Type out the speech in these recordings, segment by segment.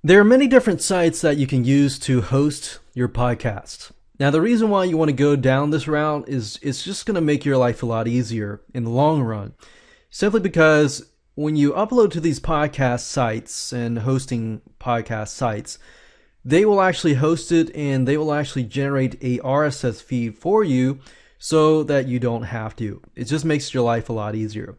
There are many different sites that you can use to host your podcast. Now, the reason why you want to go down this route is it's just going to make your life a lot easier in the long run. Simply because when you upload to these podcast sites and hosting podcast sites, they will actually host it and they will actually generate a RSS feed for you so that you don't have to. It just makes your life a lot easier.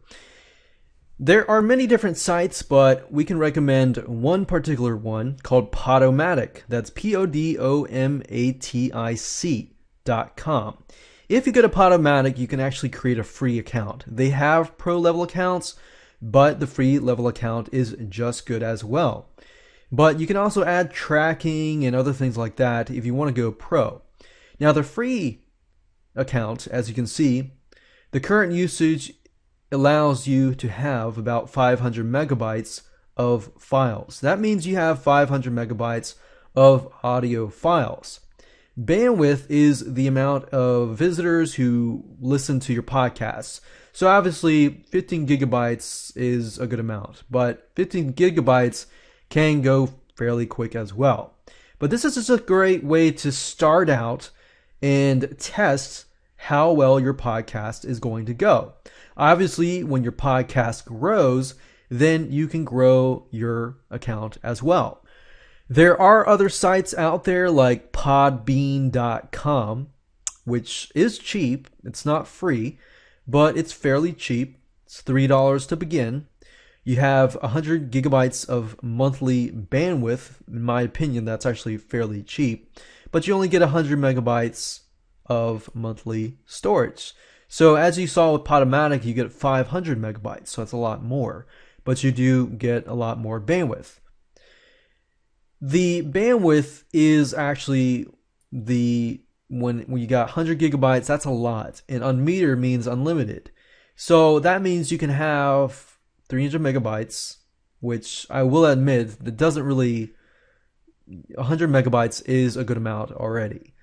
There are many different sites, but we can recommend one particular one called Podomatic. That's Podomatic.com. If you go to Podomatic, you can actually create a free account. They have pro level accounts, but the free level account is just good as well. But you can also add tracking and other things like that if you want to go pro. Now, the free account, as you can see, the current usage allows you to have about 500 megabytes of files. That means you have 500 megabytes of audio files. Bandwidth is the amount of visitors who listen to your podcasts. So obviously 15 gigabytes is a good amount, but 15 gigabytes can go fairly quick as well. But this is just a great way to start out and test how well your podcast is going to go. Obviously, when your podcast grows, then you can grow your account as well. There are other sites out there like podbean.com, which is cheap. It's not free, but it's fairly cheap. It's $3 to begin. You have 100 gigabytes of monthly bandwidth. In my opinion, that's actually fairly cheap, but you only get 100 megabytes of monthly storage. So as you saw with Podomatic, you get 500 megabytes, so that's a lot more, but you do get a lot more bandwidth. The bandwidth is actually when you got 100 gigabytes, that's a lot, and unmetered means unlimited. So that means you can have 300 megabytes, which I will admit that doesn't really, 100 megabytes is a good amount already.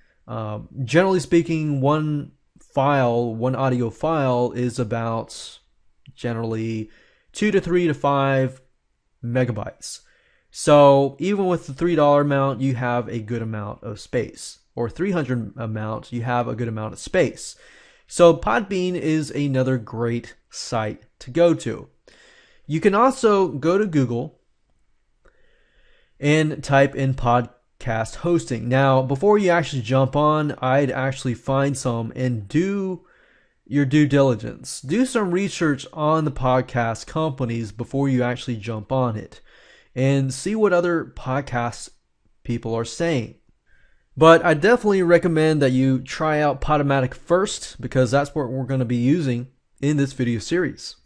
Generally speaking, one audio file is about generally 2 to 3 to 5 megabytes. So even with the $3 amount, you have a good amount of space, or 300 amount, you have a good amount of space. So Podbean is another great site to go to. You can also go to Google and type in podcast hosting. Now, before you actually jump on, I'd actually find some and do your due diligence. Do some research on the podcast companies before you actually jump on it and see what other podcast people are saying. But I definitely recommend that you try out Podomatic first because that's what we're going to be using in this video series.